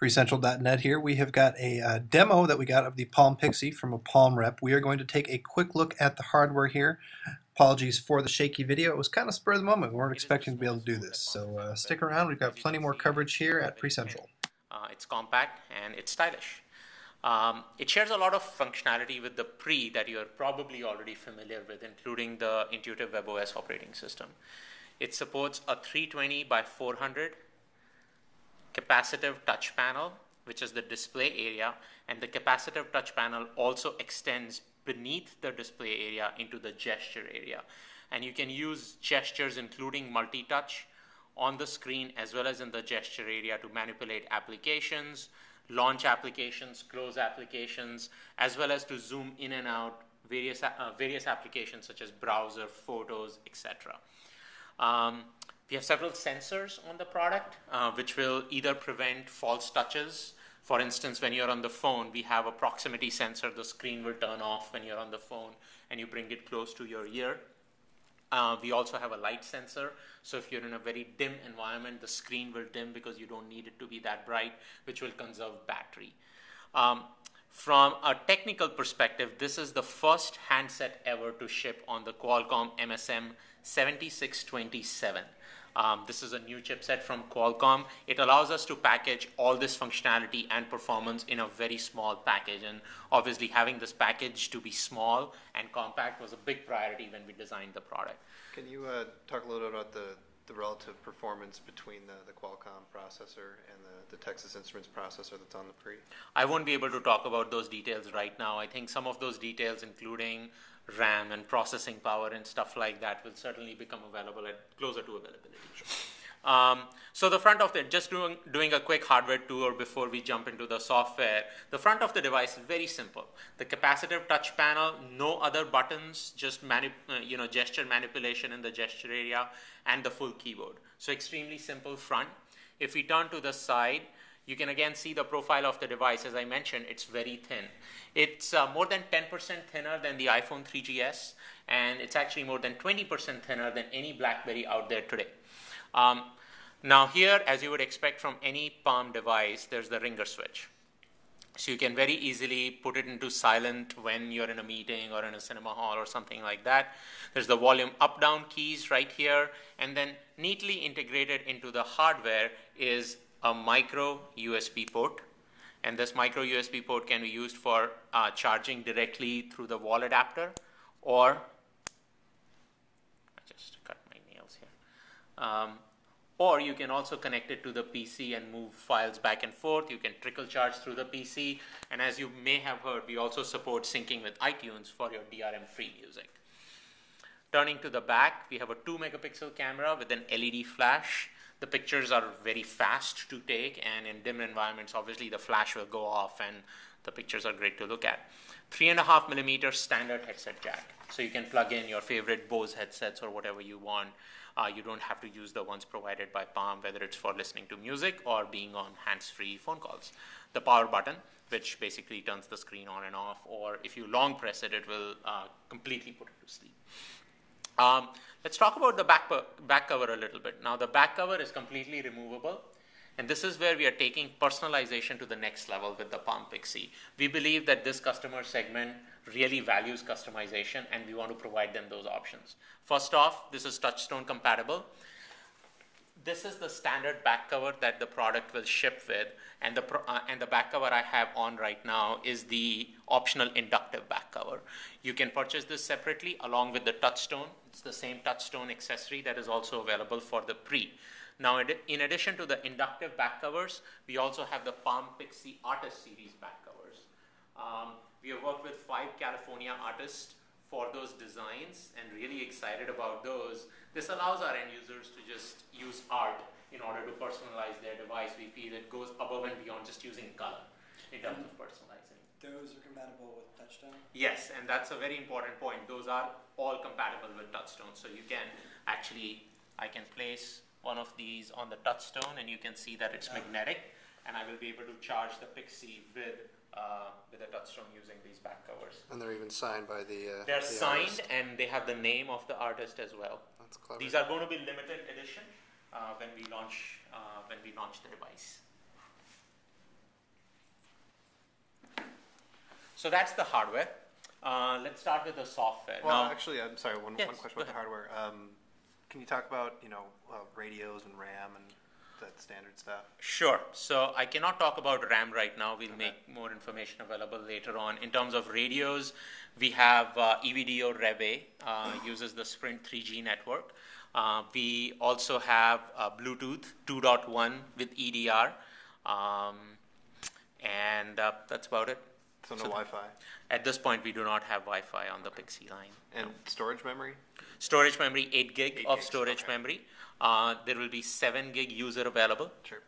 PreCentral.net here. We have got a demo that we got of the Palm Pixi from a Palm rep. We are going to take a quick look at the hardware here. Apologies for the shaky video. It was kind of spur of the moment. We weren't expecting to be able to do this. So stick around. We've got plenty more coverage here at PreCentral. It's compact and it's stylish. It shares a lot of functionality with the Pre that you're probably already familiar with, including the intuitive WebOS operating system. It supports a 320 by 400 capacitive touch panel, which is the display area, and the capacitive touch panel also extends beneath the display area into the gesture area. And you can use gestures, including multi-touch, on the screen as well as in the gesture area to manipulate applications, launch applications, close applications, as well as to zoom in and out various applications such as browser, photos, etc. We have several sensors on the product, which will either prevent false touches. For instance, when you're on the phone, we have a proximity sensor. The screen will turn off when you're on the phone and you bring it close to your ear. We also have a light sensor. So if you're in a very dim environment, the screen will dim because you don't need it to be that bright, which will conserve battery. From a technical perspective, this is the first handset ever to ship on the Qualcomm MSM 7627. This is a new chipset from Qualcomm. It allows us to package all this functionality and performance in a very small package. And obviously having this package to be small and compact was a big priority when we designed the product. Can you talk a little bit about the relative performance between the Qualcomm processor and the Texas Instruments processor that's on the Pre? I won't be able to talk about those details right now. I think some of those details, including RAM and processing power and stuff like that, will certainly become available at closer to availability. So the front of the, just doing a quick hardware tour before we jump into the software. The front of the device is very simple. The capacitive touch panel, no other buttons, just gesture manipulation in the gesture area, and the full keyboard. So extremely simple front. If we turn to the side, you can again see the profile of the device. As I mentioned, it's very thin. It's more than 10% thinner than the iPhone 3GS, and it's actually more than 20% thinner than any BlackBerry out there today. Now here, as you would expect from any Palm device, there's the ringer switch. So you can very easily put it into silent when you're in a meeting or in a cinema hall or something like that. There's the volume up-down keys right here, and then neatly integrated into the hardware is a micro USB port. And this micro USB port can be used for charging directly through the wall adapter, or I just cut my nails here. Or you can also connect it to the PC and move files back and forth. You can trickle charge through the PC. And as you may have heard, we also support syncing with iTunes for your DRM-free music. Turning to the back, we have a 2-megapixel camera with an LED flash. The pictures are very fast to take, and in dim environments, obviously the flash will go off and the pictures are great to look at. 3.5mm standard headset jack. So you can plug in your favorite Bose headsets or whatever you want. You don't have to use the ones provided by Palm, whether it's for listening to music or being on hands-free phone calls. The power button, which basically turns the screen on and off, or if you long press it, it will completely put it to sleep. Let's talk about the back cover a little bit. Now, the back cover is completely removable, and this is where we are taking personalization to the next level with the Palm Pixi. We believe that this customer segment really values customization, and we want to provide them those options. First off, this is touchstone compatible. This is the standard back cover that the product will ship with, and the back cover I have on right now is the optional inductive back cover. You can purchase this separately along with the touchstone. It's the same touchstone accessory that is also available for the Pre. Now, in addition to the inductive back covers, we also have the Palm Pixi Artist Series back covers. We have worked with 5 California artists for those designs and really excited about those. This allows our end users to just use art in order to personalize their device. We feel it goes above and beyond just using color in terms of personalizing. Those are compatible with touchstone? Yes, and that's a very important point. Those are all compatible with touchstone. So you can actually, I can place one of these on the touchstone and you can see that it's magnetic, and I will be able to charge the Pixi with a touchstone using these back covers. And they're even signed by the They're the signed artist. and they have the name of the artist as well. That's clever. These are going to be limited edition when we launch the device. So that's the hardware. Let's start with the software. Well, now, actually, I'm sorry. One Yes, question go about the hardware. Can you talk about radios and RAM and that standard stuff? Sure. So I cannot talk about RAM right now. We'll make more information available later on. In terms of radios, we have EVDO Rev-A, uses the Sprint 3G network. We also have Bluetooth 2.1 with EDR, and that's about it. So no Wi-Fi? At this point, we do not have Wi-Fi on the Pixi line. And storage memory? Storage memory, 8 gig 8 of gigs, storage okay. memory. There will be 7 gig user available. Sure.